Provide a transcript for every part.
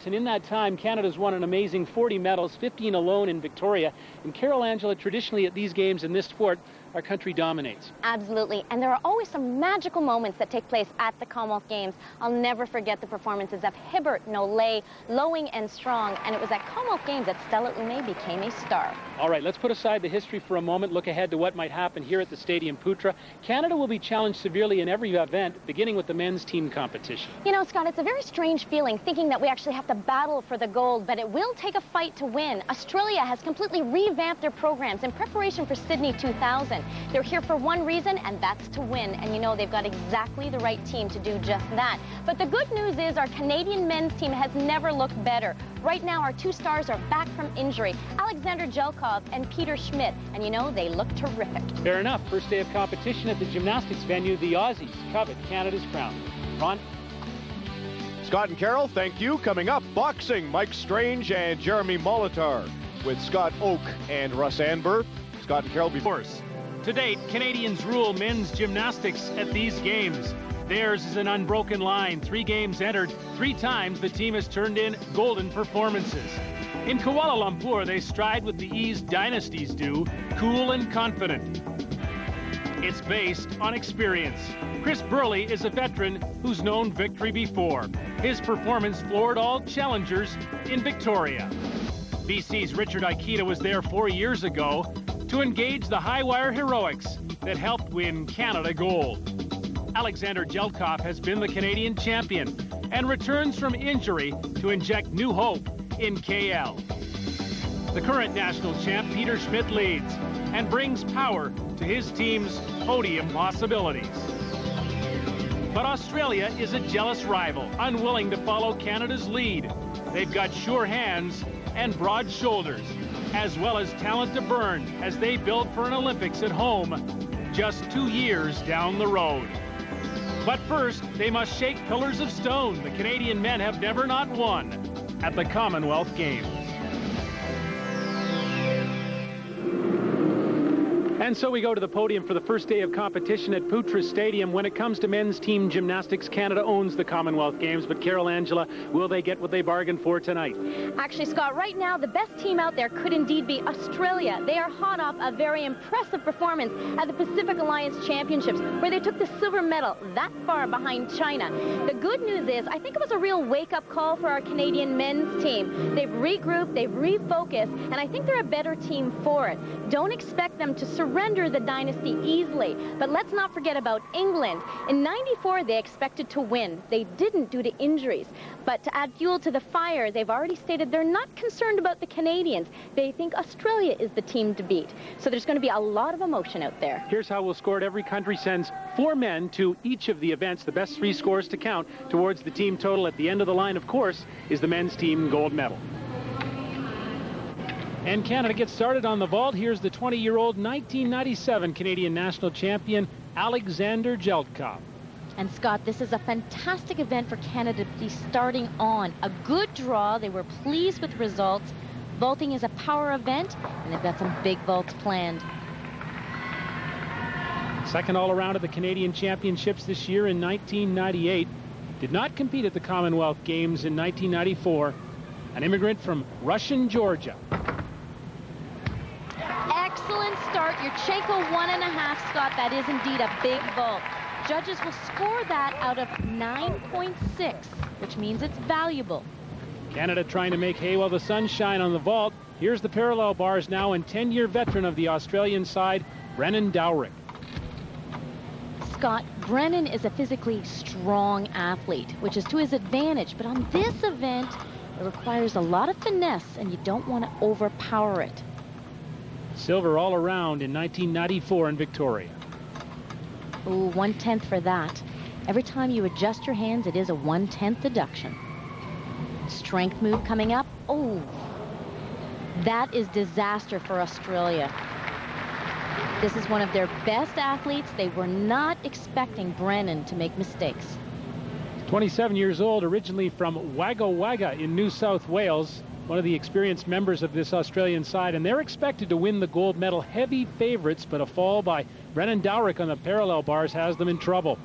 Olympics, and in that time, Canada's won an amazing 40 medals, 15 alone in Victoria. And Carol Angela, traditionally at these games in this sport, our country dominates. Absolutely, and there are always some magical moments that take place at the Commonwealth Games. I'll never forget the performances of Hibbert, Nolay, Lowing, and Strong, and it was at Commonwealth Games that Stella Ume became a star. All right, let's put aside the history for a moment, look ahead to what might happen here at the Stadium Putra. Canada will be challenged severely in every event, beginning with the men's team competition. You know, Scott, it's a very strange feeling thinking that we actually have to battle for the gold, but it will take a fight to win. Australia has completely revamped their programs in preparation for Sydney 2000. They're here for one reason, and that's to win. And you know, they've got exactly the right team to do just that. But the good news is our Canadian men's team has never looked better. Right now, our two stars are back from injury, Alexander Jelkov and Peter Schmidt. And you know, they look terrific. Fair enough. First day of competition at the gymnastics venue, the Aussies covet Canada's crown. Ron? Scott and Carol, thank you. Coming up, boxing, Mike Strange and Jeremy Molitor with Scott Oak and Russ Anber. Scott and Carol before. To date, Canadians rule men's gymnastics at these games. Theirs is an unbroken line. 3 games entered. 3 times the team has turned in golden performances. In Kuala Lumpur, they stride with the ease dynasties do, cool and confident. It's based on experience. Chris Burley is a veteran who's known victory before. His performance floored all challengers in Victoria. BC's Richard Aikita was there 4 years ago to engage the high-wire heroics that helped win Canada gold. Alexander Jelkov has been the Canadian champion and returns from injury to inject new hope in KL. The current national champ, Peter Schmidt, leads and brings power to his team's podium possibilities. But Australia is a jealous rival, unwilling to follow Canada's lead. They've got sure hands and broad shoulders, as well as talent to burn as they build for an Olympics at home just 2 years down the road. But first, they must shake pillars of stone the Canadian men have never not won at the Commonwealth Games. And so we go to the podium for the first day of competition at Putra Stadium. When it comes to men's team gymnastics, Canada owns the Commonwealth Games. But Carol Angela, will they get what they bargained for tonight? Actually, Scott, right now, the best team out there could indeed be Australia. They are hot off a very impressive performance at the Pacific Alliance Championships, where they took the silver medal that far behind China. The good news is, I think it was a real wake-up call for our Canadian men's team. They've regrouped, they've refocused, and I think they're a better team for it. Don't expect them to surrender the dynasty easily. But let's not forget about England. In '94, they expected to win. They didn't due to injuries. But to add fuel to the fire, they've already stated they're not concerned about the Canadians. They think Australia is the team to beat. So there's going to be a lot of emotion out there. Here's how we'll score it. Every country sends 4 men to each of the events. The best 3 scores to count towards the team total. At the end of the line, of course, is the men's team gold medal. And Canada gets started on the vault. Here's the 20-year-old 1997 Canadian national champion, Alexander Jelkov. And Scott, this is a fantastic event for Canada to be starting on. A good draw. They were pleased with the results. Vaulting is a power event, and they've got some big vaults planned. Second all-around at the Canadian Championships this year in 1998. Did not compete at the Commonwealth Games in 1994. An immigrant from Russian Georgia. Excellent start. Yurchenko 1.5, Scott. That is indeed a big vault. Judges will score that out of 9.6, which means it's valuable. Canada trying to make hay while the sun shine on the vault. Here's the parallel bars now, and 10-year veteran of the Australian side, Brennan Dowrick. Scott, Brennan is a physically strong athlete, which is to his advantage. But on this event, it requires a lot of finesse, and you don't want to overpower it. Silver all around in 1994 in Victoria. Ooh, 1/10 for that. Every time you adjust your hands, it is a 1/10 deduction. Strength move coming up. Oh, that is disaster for Australia. This is one of their best athletes. They were not expecting Brennan to make mistakes. 27 years old, originally from Wagga Wagga in New South Wales. One of the experienced members of this Australian side, and they're expected to win the gold medal. Heavy favorites, but a fall by Brennan Dowrick on the parallel bars has them in trouble.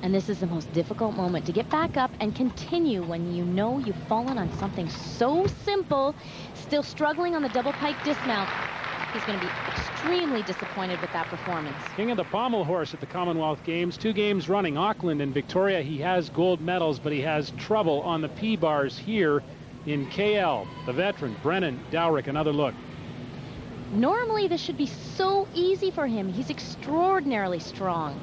And this is the most difficult moment to get back up and continue when you know you've fallen on something so simple. Still struggling on the double pike dismount. He's going to be extremely disappointed with that performance. King of the pommel horse at the Commonwealth Games, 2 games running. Auckland and Victoria, he has gold medals, but he has trouble on the P-bars here in KL. The veteran, Brennan Dowrick, another look. Normally, this should be so easy for him. He's extraordinarily strong.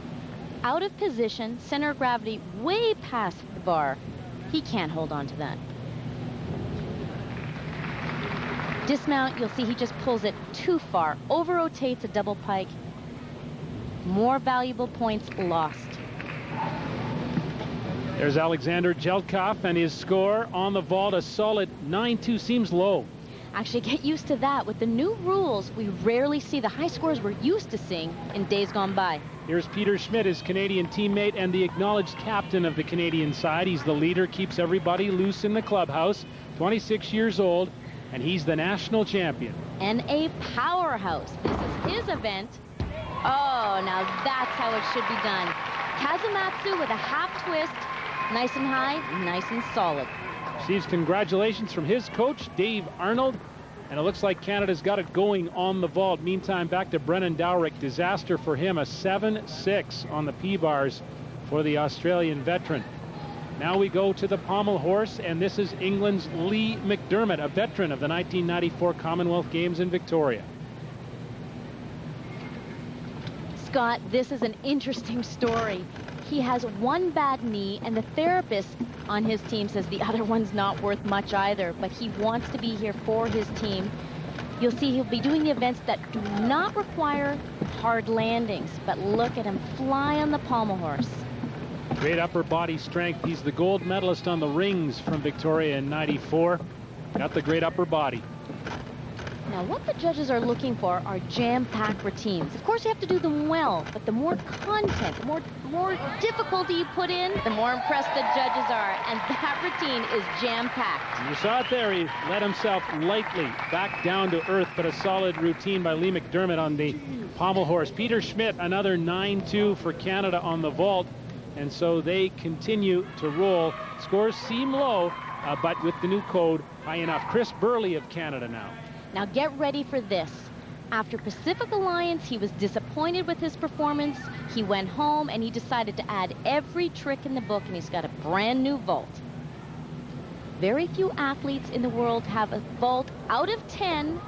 Out of position, center of gravity way past the bar. He can't hold on to that. Dismount, you'll see he just pulls it too far. Over-rotates a double pike. More valuable points lost. There's Alexander Jelkov and his score on the vault, a solid 9.2. Seems low. Actually, get used to that. With the new rules, we rarely see the high scores we're used to seeing in days gone by. Here's Peter Schmidt, his Canadian teammate and the acknowledged captain of the Canadian side. He's the leader, keeps everybody loose in the clubhouse. 26 years old, and he's the national champion. And a powerhouse. This is his event. Oh, now that's how it should be done. Kazumatsu with a half twist. Nice and high, nice and solid. Receives congratulations from his coach, Dave Arnold. And it looks like Canada's got it going on the vault. Meantime, back to Brennan Dowrick. Disaster for him, a 7.6 on the P-bars for the Australian veteran. Now we go to the pommel horse, and this is England's Lee McDermott, a veteran of the 1994 Commonwealth Games in Victoria. Scott, this is an interesting story. He has one bad knee, and the therapist on his team says the other one's not worth much either, but he wants to be here for his team. You'll see he'll be doing the events that do not require hard landings, but look at him fly on the pommel horse. Great upper body strength. He's the gold medalist on the rings from Victoria in '94. Got the great upper body. Now, what the judges are looking for are jam-packed routines. Of course, you have to do them well, but the more content, the more difficulty you put in, the more impressed the judges are. And that routine is jam-packed. You saw it there. He let himself lightly back down to earth, but a solid routine by Lee McDermott on the pommel horse. Peter Schmidt, another 9.2 for Canada on the vault. And so they continue to roll. Scores seem low, but with the new code, high enough. Chris Burley of Canada now. Now get ready for this. After Pacific Alliance, he was disappointed with his performance. He went home and he decided to add every trick in the book, and he's got a brand new vault. Very few athletes in the world have a vault out of 10.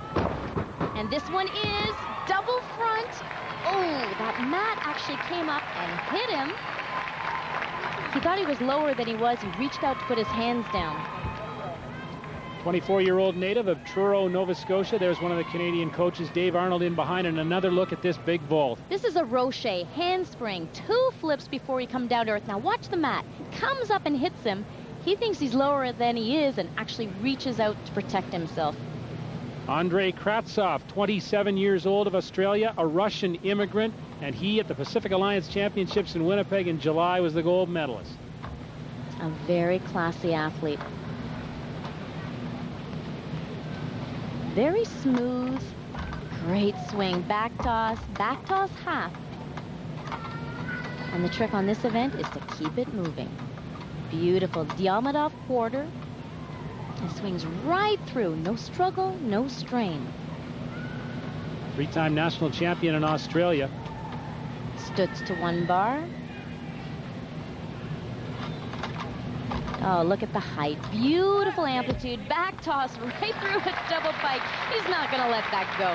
And this one is double front. Oh, that mat actually came up and hit him. He thought he was lower than he was. He reached out to put his hands down. 24-year-old native of Truro, Nova Scotia. There's one of the Canadian coaches, Dave Arnold, in behind, and another look at this big vault. This is a Rocher handspring, 2 flips before he comes down to earth. Now watch the mat. Comes up and hits him. He thinks he's lower than he is and actually reaches out to protect himself. Andrei Kratsov, 27 years old, of Australia, a Russian immigrant, and he at the Pacific Alliance Championships in Winnipeg in July was the gold medalist. A very classy athlete. Very smooth, great swing, back toss half. And the trick on this event is to keep it moving. Beautiful Diamondov quarter. It swings right through, no struggle, no strain. 3-time national champion in Australia. Stutz to 1 bar. Oh, look at the height. Beautiful amplitude. Back toss right through a double pike. He's not going to let that go.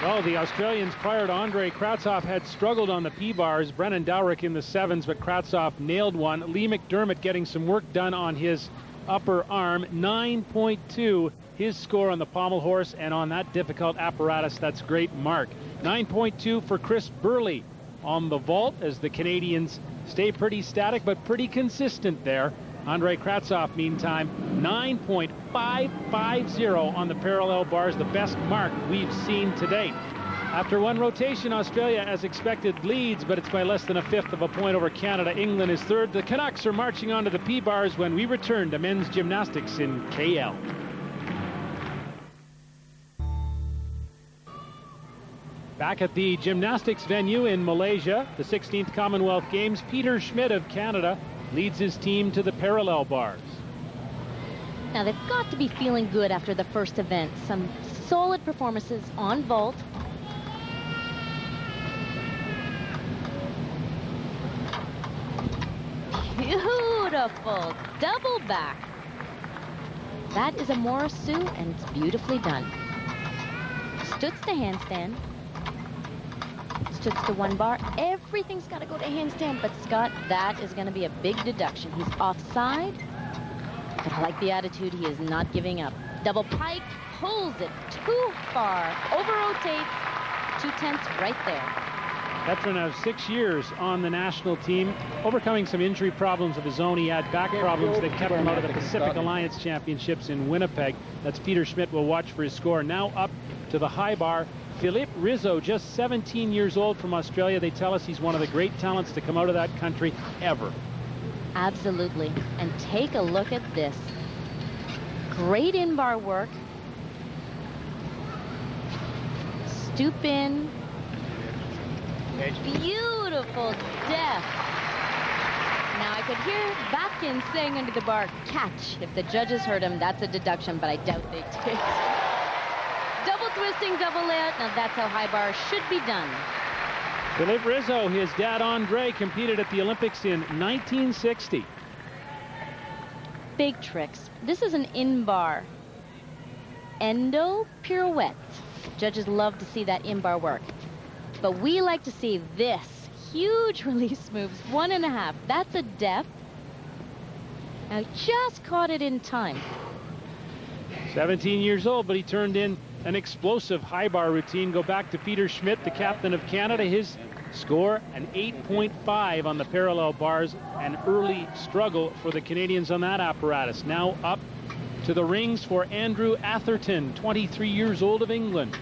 Well, the Australians prior to Andrei Kratsov had struggled on the P-bars. Brennan Dowrick in the 7s, but Kratsov nailed one. Lee McDermott getting some work done on his upper arm. 9.2, his score on the pommel horse, and on that difficult apparatus, that's great mark. 9.2 for Chris Burley on the vault, as the Canadians stay pretty static but pretty consistent there. Andrei Kratsov, meantime, 9.550 on the parallel bars, the best mark we've seen to date. After one rotation, Australia, as expected, leads, but it's by less than 1/5 of a point over Canada. England is third. The Canucks are marching onto the P-bars when we return to men's gymnastics in KL. Back at the gymnastics venue in Malaysia, the 16th Commonwealth Games, Peter Schmidt of Canada leads his team to the parallel bars. Now they've got to be feeling good after the first event. Some solid performances on vault. Beautiful double back. That is a Morrisou, and it's beautifully done. Stutz to handstand. Stutz to one bar. Everything's got to go to handstand, but Scott, that is going to be a big deduction. He's offside, but I like the attitude. He is not giving up. Double pike, pulls it too far. Over rotate, 2/10 right there. Veteran of 6 years on the national team, overcoming some injury problems of his own. He had back problems that kept him out of the Pacific Alliance Championships in Winnipeg. That's Peter Schmidt. Will watch for his score. Now up to the high bar, Philippe Rizzo, just 17 years old, from Australia. They tell us he's one of the great talents to come out of that country ever. Absolutely. And take a look at this. Great in-bar work. Stoop in. Beautiful depth. Now I could hear Batkin saying under the bar, catch. If the judges heard him, that's a deduction, but I doubt they did. Double twisting, double layout. Now that's how high bar should be done. Philippe Rizzo, his dad Andre, competed at the Olympics in 1960. Big tricks. This is an in-bar endo pirouette. Judges love to see that in-bar work. But we like to see this. Huge release moves, 1.5. That's a depth. Now just caught it in time. 17 years old, but he turned in an explosive high bar routine. Go back to Peter Schmidt, the captain of Canada. His score, an 8.5 on the parallel bars. An early struggle for the Canadians on that apparatus. Now up to the rings for Andrew Atherton, 23 years old, of England.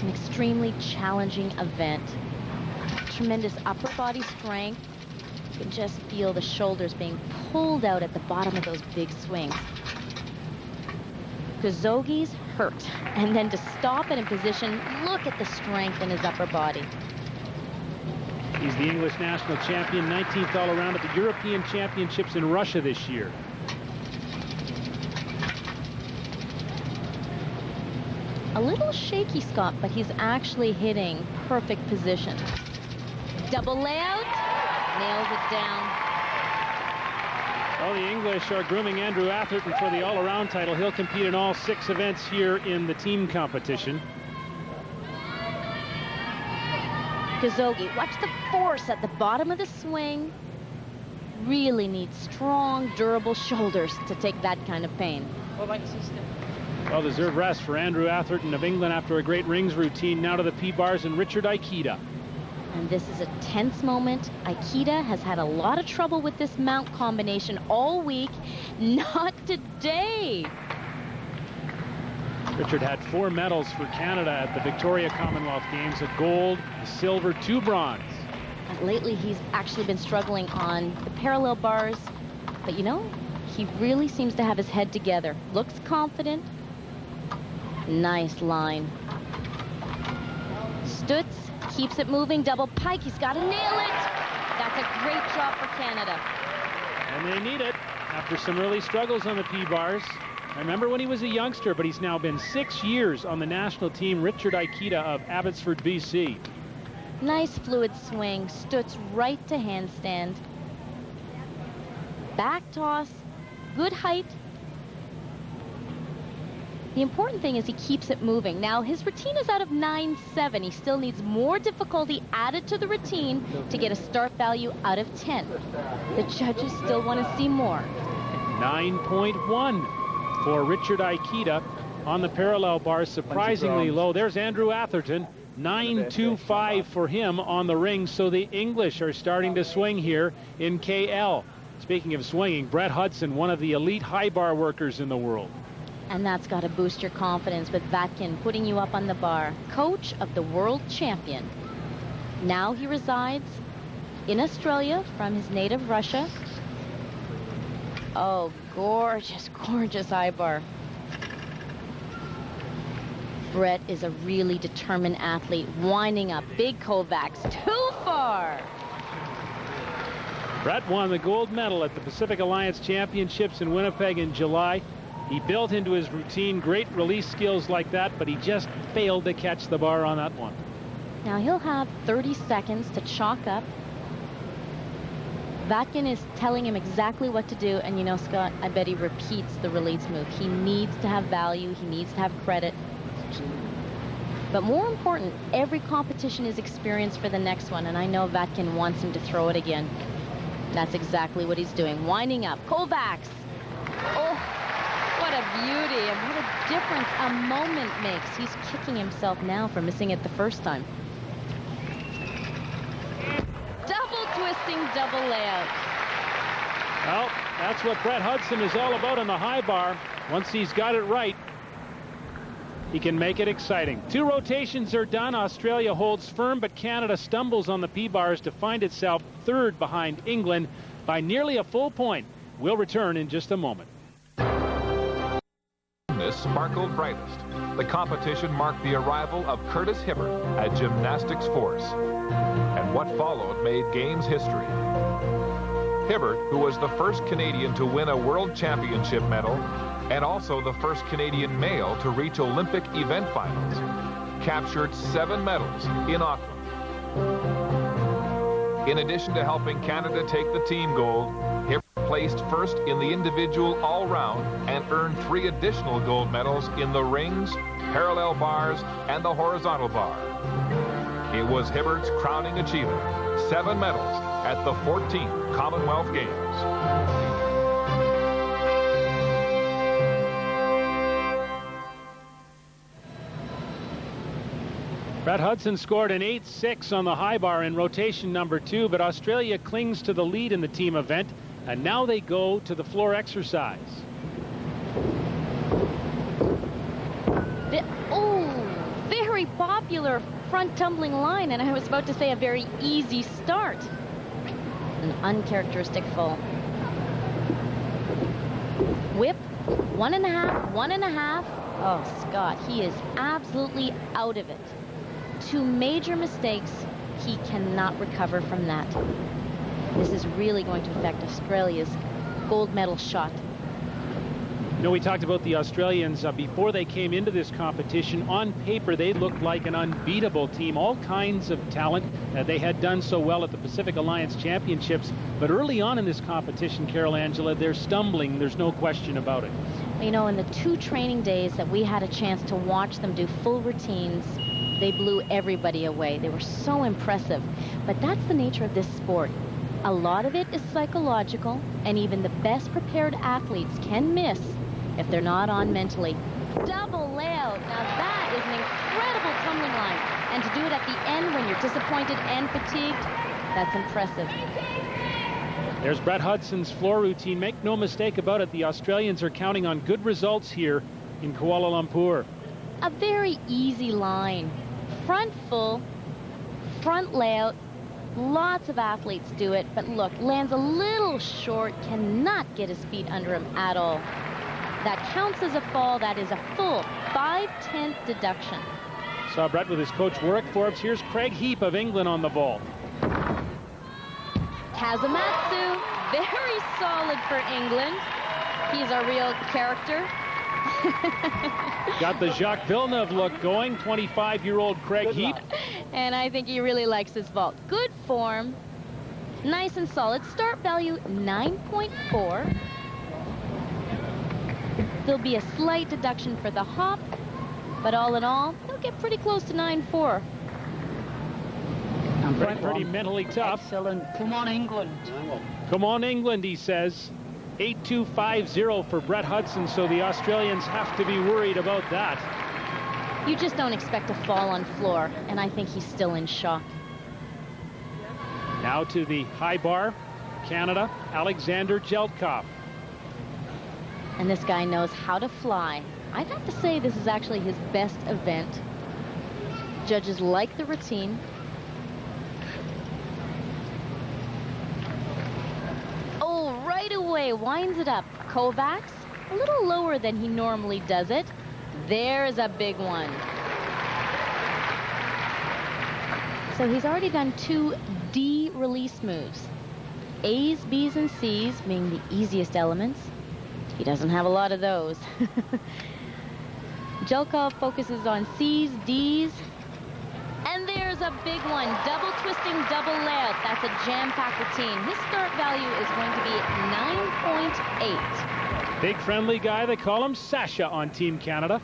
An extremely challenging event. Tremendous upper body strength. You can just feel the shoulders being pulled out at the bottom of those big swings. Kazogi's hurt. And then to stop it in position, look at the strength in his upper body. He's the English national champion, 19th all around at the European Championships in Russia this year. A little shaky, Scott, but he's actually hitting perfect position. Double layout, nails it down. Well, the English are grooming Andrew Atherton for the all-around title. He'll compete in all 6 events here in the team competition. Kazogi, watch the force at the bottom of the swing. Really needs strong, durable shoulders to take that kind of pain. Well-deserved rest for Andrew Atherton of England after a great rings routine. Now to the P-bars and Richard Aikida. And this is a tense moment. Aikida has had a lot of trouble with this mount combination all week. Not today. Richard had 4 medals for Canada at the Victoria Commonwealth Games, a gold, a silver, 2 bronze. But lately he's actually been struggling on the parallel bars. But you know, he really seems to have his head together. Looks confident. Nice line. Stutz keeps it moving. Double pike. He's got to nail it. That's a great job for Canada. And they need it after some early struggles on the P-bars. I remember when he was a youngster, but he's now been 6 years on the national team. Richard Aikida of Abbotsford, BC. Nice fluid swing. Stutz right to handstand. Back toss. Good height. The important thing is he keeps it moving. Now, his routine is out of 9.7. He still needs more difficulty added to the routine to get a start value out of 10. The judges still want to see more. 9.1 for Richard Aikida on the parallel bars, surprisingly low. There's Andrew Atherton, 9.25 for him on the ring. So the English are starting to swing here in KL. Speaking of swinging, Brett Hudson, one of the elite high bar workers in the world. And that's got to boost your confidence with Vatkin putting you up on the bar. Coach of the world champion. Now he resides in Australia from his native Russia. Oh, gorgeous, gorgeous high bar. Brett is a really determined athlete, winding up. Big Kovacs, too far. Brett won the gold medal at the Pacific Alliance Championships in Winnipeg in July. He built into his routine great release skills like that, but he just failed to catch the bar on that one. Now he'll have 30 seconds to chalk up. Vatkin is telling him exactly what to do, and you know, Scott, I bet he repeats the release move. He needs to have value, he needs to have credit. But more important, every competition is experience for the next one, and I know Vatkin wants him to throw it again. That's exactly what he's doing. Winding up. Kovacs. Oh, what a beauty, and what a difference a moment makes. He's kicking himself now for missing it the first time. Double twisting, double layout. Well, that's what Brett Hudson is all about on the high bar. Once he's got it right, he can make it exciting. 2 rotations are done. Australia holds firm, but Canada stumbles on the P-bars to find itself third behind England by nearly a full point. We'll return in just a moment. Sparkled brightest. The competition marked the arrival of Curtis Hibbert at Gymnastics Force. And what followed made Games history. Hibbert, who was the first Canadian to win a World Championship medal and also the first Canadian male to reach Olympic event finals, captured 7 medals in Auckland. In addition to helping Canada take the team gold, Hibbert placed first in the individual all-round and earned 3 additional gold medals in the rings, parallel bars, and the horizontal bar. It was Hibbert's crowning achievement, 7 medals at the 14th Commonwealth Games. Brett Hudson scored an 8-6 on the high bar in rotation number 2, but Australia clings to the lead in the team event, and now they go to the floor exercise. Very popular front tumbling line, and I was about to say a very easy start. An uncharacteristic fall. Whip, 1.5, 1.5. Oh, Scott, he is absolutely out of it. 2 major mistakes. He cannot recover from that. This is really going to affect Australia's gold medal shot. You know, we talked about the Australians before they came into this competition. On paper, they looked like an unbeatable team, all kinds of talent. They had done so well at the Pacific Alliance Championships, but early on in this competition, Carol Angela, they're stumbling. There's no question about it. You know, in the 2 training days that we had a chance to watch them do full routines, they blew everybody away. They were so impressive. But that's the nature of this sport. A lot of it is psychological, and even the best prepared athletes can miss if they're not on mentally. Double layout. Now that is an incredible tumbling line. And to do it at the end when you're disappointed and fatigued, that's impressive. There's Brett Hudson's floor routine. Make no mistake about it, the Australians are counting on good results here in Kuala Lumpur. A very easy line. Front full, front layout. Lots of athletes do it, but look, lands a little short, cannot get his feet under him at all. That counts as a fall. That is a full 5/10 deduction. Saw Brett with his coach Warwick Forbes. Here's Craig Heap of England on the ball. Kazumatsu, very solid for England. He's a real character. Got the Jacques Villeneuve look going, 25-year-old Craig Heap. And I think he really likes his vault. Good form, nice and solid. Start value 9.4. There'll be a slight deduction for the hop, but all in all, he'll get pretty close to 9.4. Brett pretty mentally tough. Excellent. Come on, England. Come on, England, he says. 8.250 for Brett Hudson, so the Australians have to be worried about that. You just don't expect to fall on floor, and I think he's still in shock. Now to the high bar, Canada, Alexander Jeltkov. And this guy knows how to fly. I'd have to say this is actually his best event. Judges like the routine. Oh, right away, winds it up. Kovacs, a little lower than he normally does it. There's a big one. So he's already done 2 D release moves. A's, B's, and C's being the easiest elements. He doesn't have a lot of those. Jelkov focuses on C's, D's, and there's a big one. Double twisting, double layout. That's a jam-packed routine. His start value is going to be 9.8. Big friendly guy. They call him Sasha on Team Canada.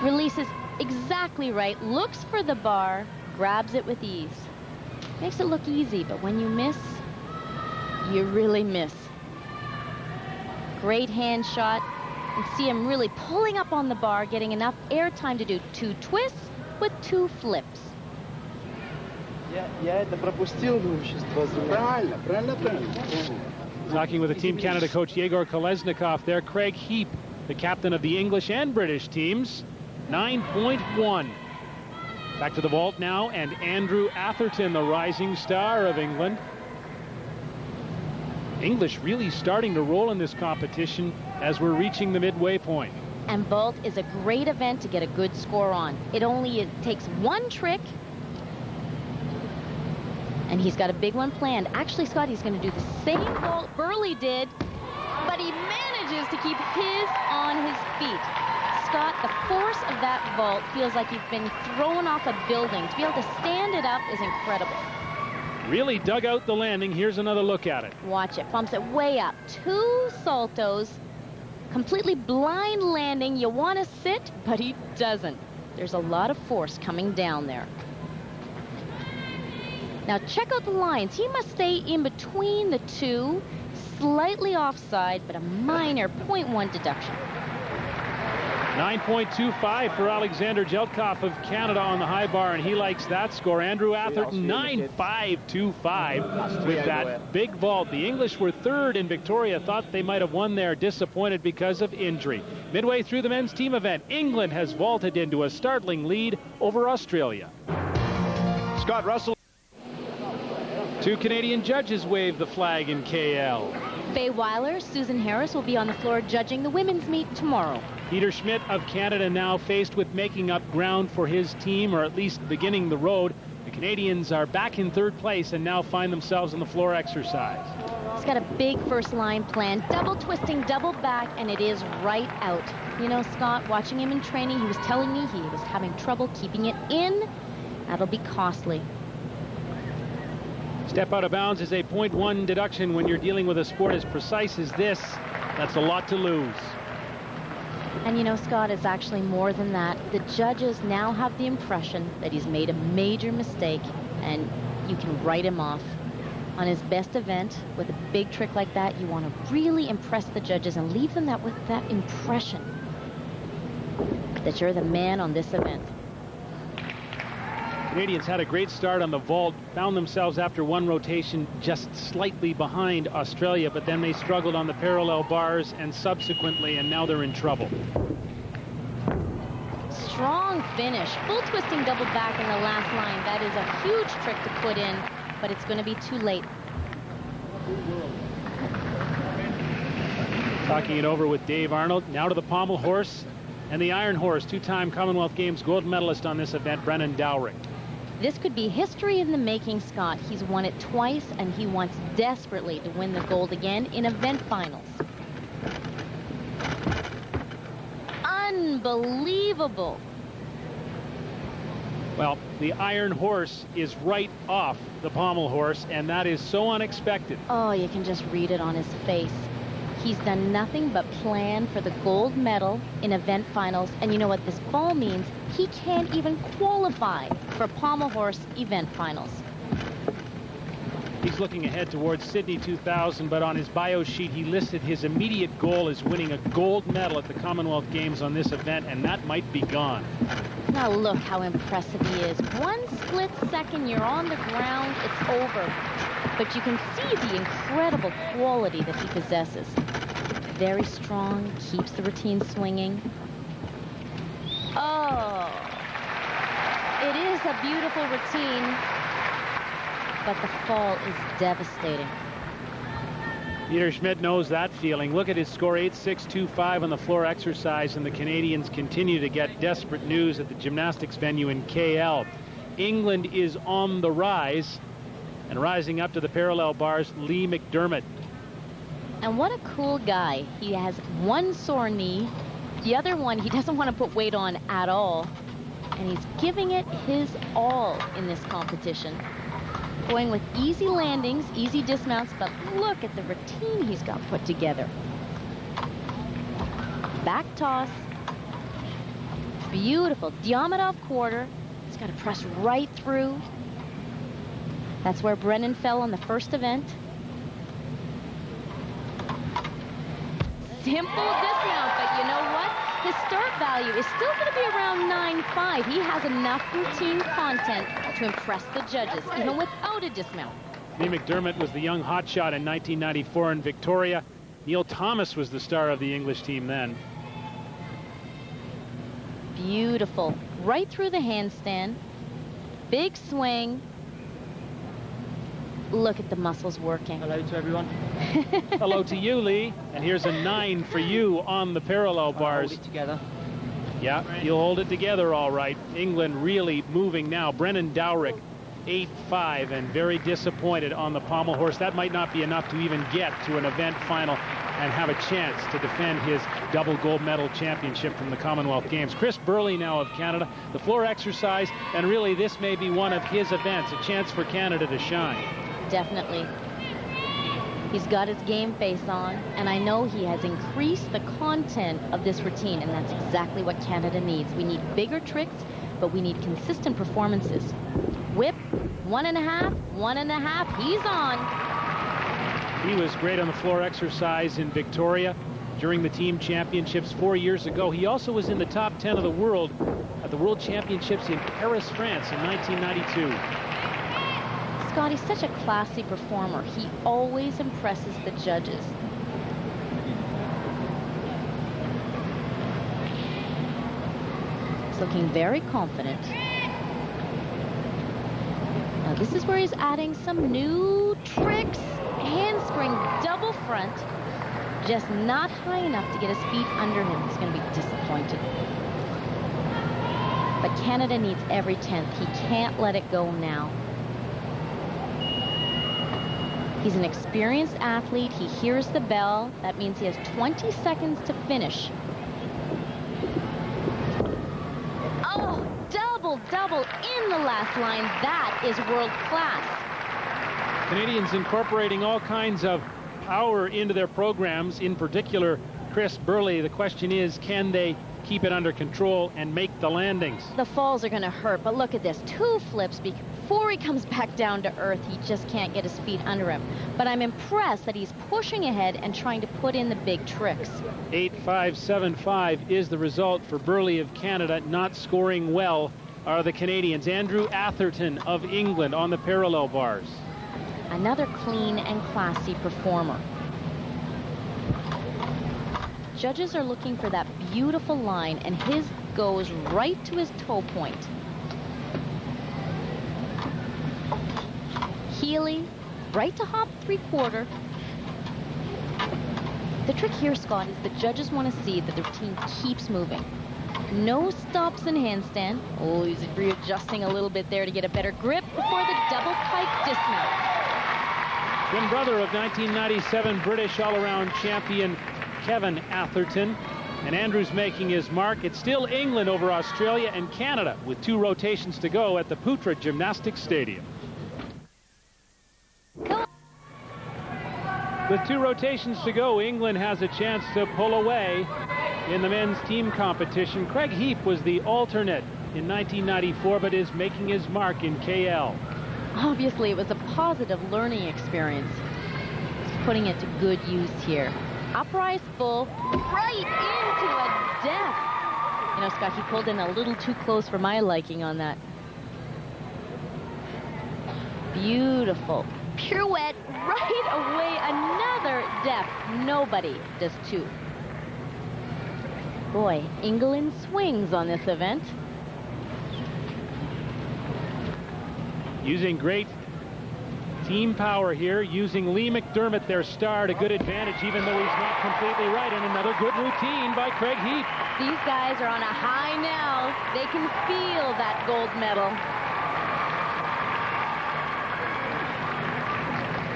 Releases exactly right, looks for the bar, grabs it with ease. Makes it look easy, but when you miss, you really miss. Great hand shot. You can see him really pulling up on the bar, getting enough air time to do 2 twists with 2 flips. Talking with the Team Canada coach Yegor Kolesnikov there. Craig Heap, the captain of the English and British teams, 9.1. Back to the vault now, and Andrew Atherton, the rising star of England. English really starting to roll in this competition as we're reaching the midway point. And vault is a great event to get a good score on. It takes 1 trick, and he's got a big one planned. Actually, Scott, he's going to do the same vault Burley did, but he manages to keep his on his feet. Scott, the force of that vault feels like you've been thrown off a building. To be able to stand it up is incredible. Really dug out the landing. Here's another look at it. Watch it. Bumps it way up. 2 saltos. Completely blind landing. You want to sit, but he doesn't. There's a lot of force coming down there. Now check out the lines. He must stay in between the 2. Slightly offside, but a minor 0.1 deduction. 9.25 for Alexander Jelkov of Canada on the high bar, and he likes that score. Andrew Atherton, 9.525 with that big vault. The English were 3rd in Victoria, thought they might have won there, disappointed because of injury. Midway through the men's team event, England has vaulted into a startling lead over Australia. Scott Russell. 2 Canadian judges wave the flag in KL. Faye Weiler, Susan Harris will be on the floor judging the women's meet tomorrow. Peter Schmidt of Canada now faced with making up ground for his team, or at least beginning the road. The Canadians are back in 3rd place and now find themselves on the floor exercise. He's got a big first line plan, double twisting, double back, and it is right out. You know, Scott, watching him in training, he was telling me he was having trouble keeping it in. That'll be costly. Step out of bounds is a 0.1 deduction when you're dealing with a sport as precise as this. That's a lot to lose. And you know, Scott, it's actually more than that. The judges now have the impression that he's made a major mistake, and you can write him off. On his best event, with a big trick like that, you want to really impress the judges and leave them with that impression that you're the man on this event. Canadians had a great start on the vault, found themselves after 1 rotation just slightly behind Australia, but then they struggled on the parallel bars and subsequently, and now they're in trouble. Strong finish, full twisting double back in the last line. That is a huge trick to put in, but it's going to be too late. Talking it over with Dave Arnold. Now to the pommel horse and the iron horse, 2-time Commonwealth Games gold medalist on this event, Brennan Dowrick. This could be history in the making, Scott. He's won it twice, and he wants desperately to win the gold again in event finals. Unbelievable. Well, the iron horse is right off the pommel horse, and that is so unexpected. Oh, you can just read it on his face. He's done nothing but plan for the gold medal in event finals, and you know what this fall means? He can't even qualify for pommel horse event finals. He's looking ahead towards Sydney 2000, but on his bio sheet he listed his immediate goal as winning a gold medal at the Commonwealth Games on this event, and that might be gone. Now look how impressive he is. 1 split second, you're on the ground, it's over. But you can see the incredible quality that he possesses. Very strong, keeps the routine swinging. Oh, it is a beautiful routine, but the fall is devastating. Peter Schmidt knows that feeling. Look at his score, 8.625 on the floor exercise, and the Canadians continue to get desperate news at the gymnastics venue in KL. England is on the rise, and rising up to the parallel bars, Lee McDermott. And what a cool guy. He has one sore knee, the other one he doesn't want to put weight on at all, and he's giving it his all in this competition. Going with easy landings, easy dismounts, but look at the routine he's got put together. Back toss. Beautiful. Diamondov quarter. He's got to press right through. That's where Brennan fell on the first event. Simple dismount, but you know what? His start value is still going to be around 9.5. He has enough routine content to impress the judges, even without a dismount. Lee McDermott was the young hotshot in 1994 in Victoria. Neil Thomas was the star of the English team then. Beautiful. Right through the handstand. Big swing. Look at the muscles working. Hello to everyone. Hello to you, Lee. And here's a 9 for you on the parallel bars. Hold it together. Yeah, you'll hold it together all right. England really moving now. Brennan Dowrick, 8.5, and very disappointed on the pommel horse. That might not be enough to even get to an event final and have a chance to defend his double gold medal championship from the Commonwealth Games. Chris Burley now of Canada, the floor exercise, and really this may be one of his events, a chance for Canada to shine. Definitely. He's got his game face on, and I know he has increased the content of this routine, and that's exactly what Canada needs. We need bigger tricks, but we need consistent performances. Whip, 1.5, 1.5, he's on. He was great on the floor exercise in Victoria during the team championships 4 years ago. He also was in the top 10 of the world at the World Championships in Paris, France in 1992. Scott, he's such a classy performer. He always impresses the judges. He's looking very confident. Now this is where he's adding some new tricks. Handspring double front. Just not high enough to get his feet under him. He's going to be disappointed. But Canada needs every 10th. He can't let it go now. He's an experienced athlete. He hears the bell. That means he has 20 seconds to finish. Oh, double in the last line. That is world class. Canadians incorporating all kinds of power into their programs, in particular Chris Burley. The question is, can they keep it under control and make the landings? The falls are going to hurt, but look at this. 2 flips before he comes back down to earth. He just can't get his feet under him. But I'm impressed that he's pushing ahead and trying to put in the big tricks. 8.575 is the result for Burley of Canada. Not scoring well are the Canadians. Andrew Atherton of England on the parallel bars. Another clean and classy performer. Judges are looking for that beautiful line, and his goes right to his toe point. Healy, right to hop 3/4. The trick here, Scott, is the judges want to see that the routine keeps moving. No stops in handstand. Oh, he's readjusting a little bit there to get a better grip before the double pike dismount. Twin brother of 1997 British all-around champion Kevin Atherton. And Andrew's making his mark. It's still England over Australia and Canada with 2 rotations to go at the Putra Gymnastics Stadium. With 2 rotations to go, England has a chance to pull away in the men's team competition. Craig Heap was the alternate in 1994, but is making his mark in KL. Obviously, it was a positive learning experience. He's putting it to good use here. Uprise full, right into a death. You know, Scott, he pulled in a little too close for my liking on that. Beautiful. Pirouette right away. Another death. Nobody does 2. Boy, England swings on this event. Using great Team power here, using Lee McDermott, their star, to good advantage, even though he's not completely right. And another good routine by Craig Heath. These guys are on a high now. They can feel that gold medal.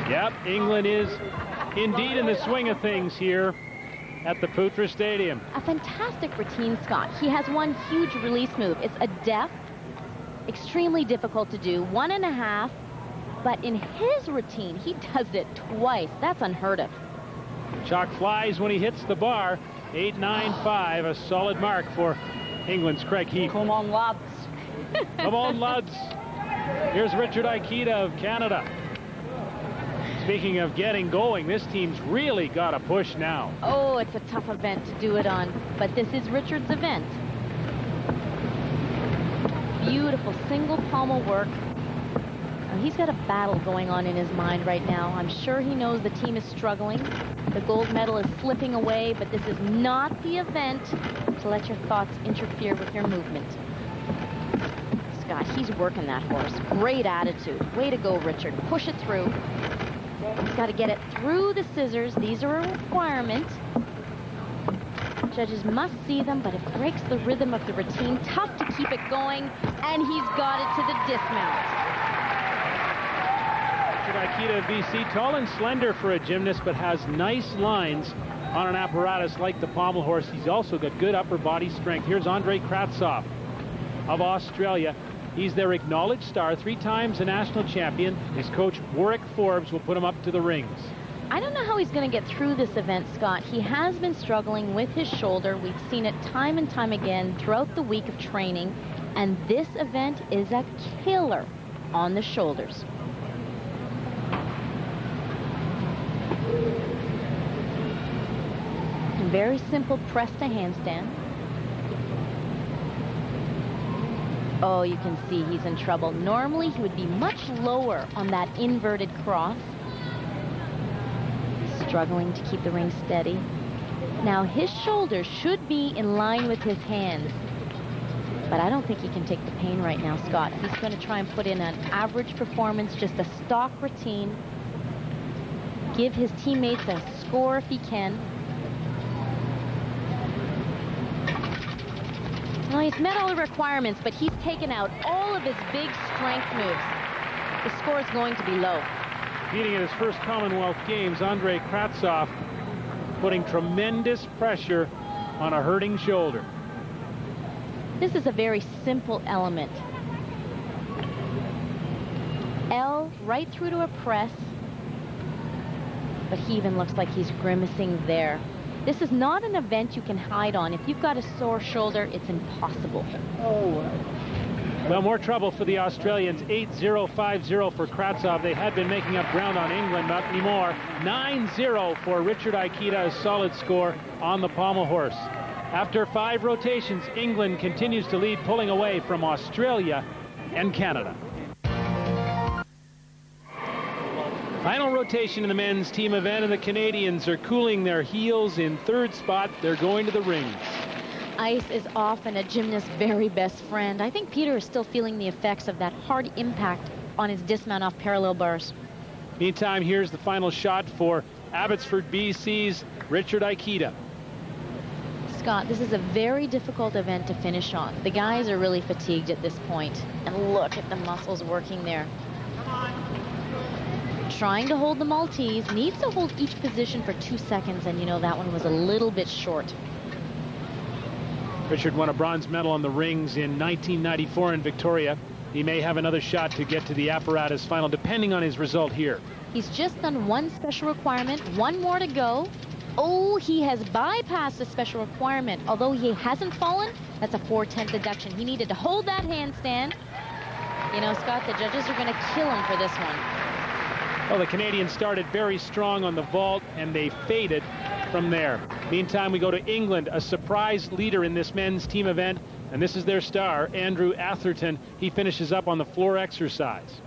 Yep, England is indeed in the swing of things here at the Putra Stadium. A fantastic routine, Scott. He has one huge release move. It's a deft, extremely difficult to do, 1.5, but in his routine, he does it twice. That's unheard of. Chalk flies when he hits the bar. 8.95, a solid mark for England's Craig Heath. Come on, lads. Come on, lads. Here's Richard Aikita of Canada. Speaking of getting going, this team's really got a push now. Oh, it's a tough event to do it on, but this is Richard's event. Beautiful single pommel work. He's got a battle going on in his mind right now. I'm sure he knows the team is struggling. The gold medal is slipping away, but this is not the event to let your thoughts interfere with your movement. Scott, he's working that horse. Great attitude. Way to go, Richard. Push it through. He's got to get it through the scissors. These are a requirement. Judges must see them, but it breaks the rhythm of the routine. Tough to keep it going, and he's got it to the dismount. Aikita of BC, tall and slender for a gymnast, but has nice lines on an apparatus like the pommel horse. He's also got good upper body strength. Here's Andrei Kratsov of Australia. He's their acknowledged star, 3 times a national champion. His coach, Warwick Forbes, will put him up to the rings. I don't know how he's going to get through this event, Scott. He has been struggling with his shoulder. We've seen it time and time again throughout the week of training. And this event is a killer on the shoulders. Very simple press to handstand. Oh, you can see he's in trouble. Normally, he would be much lower on that inverted cross. Struggling to keep the ring steady. Now, his shoulders should be in line with his hands. But I don't think he can take the pain right now, Scott. He's going to try and put in an average performance, just a stock routine. Give his teammates a score if he can. Well, he's met all the requirements, but he's taken out all of his big strength moves. The score is going to be low. Competing at his first Commonwealth Games, Andrei Kratsov putting tremendous pressure on a hurting shoulder. This is a very simple element. L right through to a press, but he even looks like he's grimacing there. This is not an event you can hide on. If you've got a sore shoulder, it's impossible. Well, more trouble for the Australians. 8-0-5-0 for Kratsov. They had been making up ground on England, not anymore. 9-0 for Richard Aikita, a solid score on the pommel horse. After 5 rotations, England continues to lead, pulling away from Australia and Canada. Final rotation in the men's team event, and the Canadians are cooling their heels in 3rd spot. They're going to the rings. Ice is often a gymnast's very best friend. I think Peter is still feeling the effects of that hard impact on his dismount off parallel bars. Meantime, here's the final shot for Abbotsford, BC's Richard Aikita. Scott, this is a very difficult event to finish on. The guys are really fatigued at this point. And look at the muscles working there. Trying to hold the Maltese, needs to hold each position for 2 seconds, and you know that one was a little bit short. Richard won a bronze medal on the rings in 1994 in Victoria. He may have another shot to get to the apparatus final, depending on his result here. He's just done one special requirement, 1 more to go. Oh, he has bypassed a special requirement. Although he hasn't fallen, that's a 4/10 deduction. He needed to hold that handstand. You know, Scott, the judges are going to kill him for this one. Well, the Canadians started very strong on the vault, and they faded from there. Meantime, we go to England, a surprise leader in this men's team event, and this is their star, Andrew Atherton. He finishes up on the floor exercise.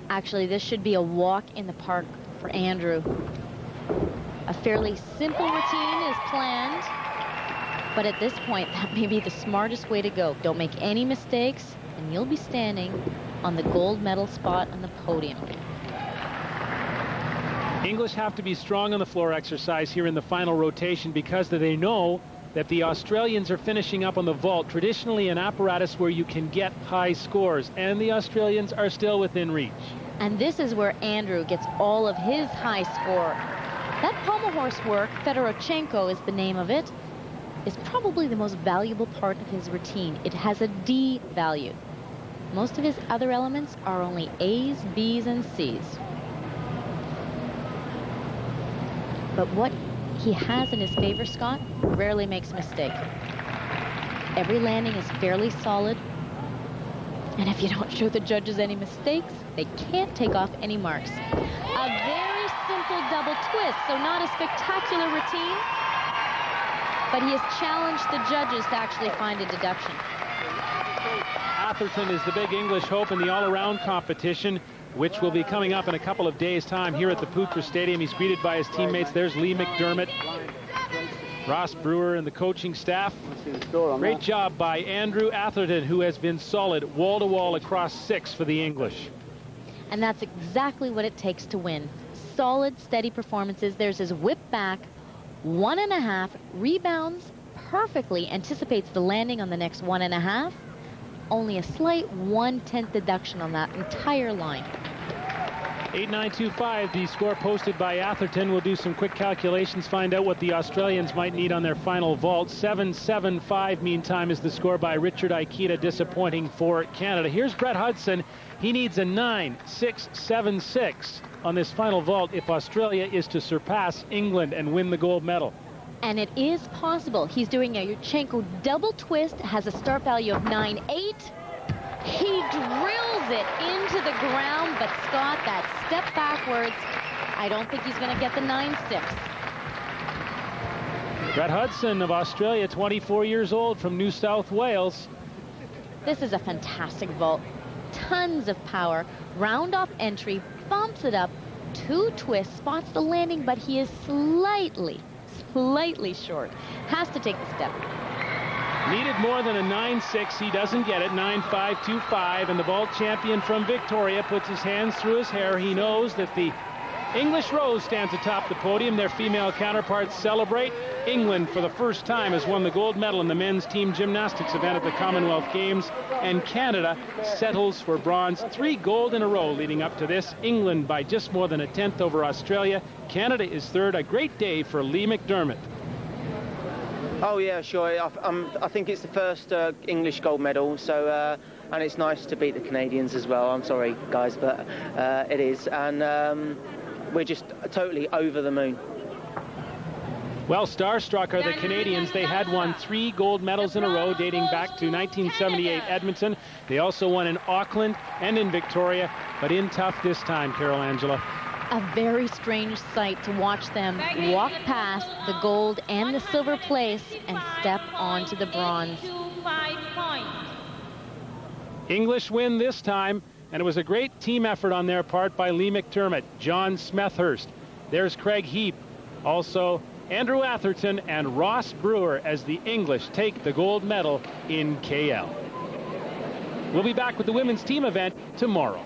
Actually, this should be a walk in the park for Andrew. A fairly simple routine is planned, but at this point, that may be the smartest way to go. Don't make any mistakes, and you'll be standing on the gold medal spot on the podium. English have to be strong on the floor exercise here in the final rotation because they know that the Australians are finishing up on the vault, traditionally an apparatus where you can get high scores, and the Australians are still within reach. And this is where Andrew gets all of his high score. That pommel horse work, Fedorchenko is the name of it, is probably the most valuable part of his routine. It has a D value. Most of his other elements are only A's, B's, and C's. But what he has in his favor, Scott, rarely makes a mistake. Every landing is fairly solid. And if you don't show the judges any mistakes, they can't take off any marks. A very simple double twist, so not a spectacular routine, but he has challenged the judges to actually find a deduction. Atherton is the big English hope in the all-around competition, which will be coming up in a couple of days' time here at the Putra Stadium. He's greeted by his teammates. There's Lee McDermott, Ross Brewer, and the coaching staff. Great job by Andrew Atherton, who has been solid wall-to-wall across 6 for the English. And that's exactly what it takes to win. Solid, steady performances. There's his whip back, 1.5, rebounds perfectly, anticipates the landing on the next 1.5. Only a slight 1/10 deduction on that entire line. 8.925, the score posted by Atherton. We'll do some quick calculations, find out what the Australians might need on their final vault. 7.75, meantime, is the score by Richard Aikita, disappointing for Canada. Here's Brett Hudson. He needs a 9.676 on this final vault if Australia is to surpass England and win the gold medal. And it is possible. He's doing a Yurchenko double twist, has a start value of 9.8. He drills it into the ground, but Scott, that step backwards, I don't think he's going to get the 9.6. Brett Hudson of Australia, 24 years old, from New South Wales. This is a fantastic vault. Tons of power. Round off entry, bumps it up, 2 twists, spots the landing, but he is slightly short. Has to take the step. Needed more than a 9.6. He doesn't get it. 9.525. And the vault champion from Victoria puts his hands through his hair. He knows that the English Rose stands atop the podium. Their female counterparts celebrate. England, for the first time, has won the gold medal in the men's team gymnastics event at the Commonwealth Games. And Canada settles for bronze. 3 gold in a row leading up to this. England by just more than a 1/10 over Australia. Canada is third. A great day for Lee McDermott. Oh yeah, sure. I think it's the first English gold medal, so and it's nice to beat the Canadians as well. I'm sorry, guys, but it is, and we're just totally over the moon. Well, starstruck are the Canadians. They had won 3 gold medals in a row dating back to 1978 Edmonton. They also won in Auckland and in Victoria, but in tough this time, Carol Angela. A very strange sight to watch them walk past the gold and the silver place and step onto the bronze. English win this time, and it was a great team effort on their part by Lee McDermott, John Smethurst. There's Craig Heap, also Andrew Atherton and Ross Brewer as the English take the gold medal in KL. We'll be back with the women's team event tomorrow.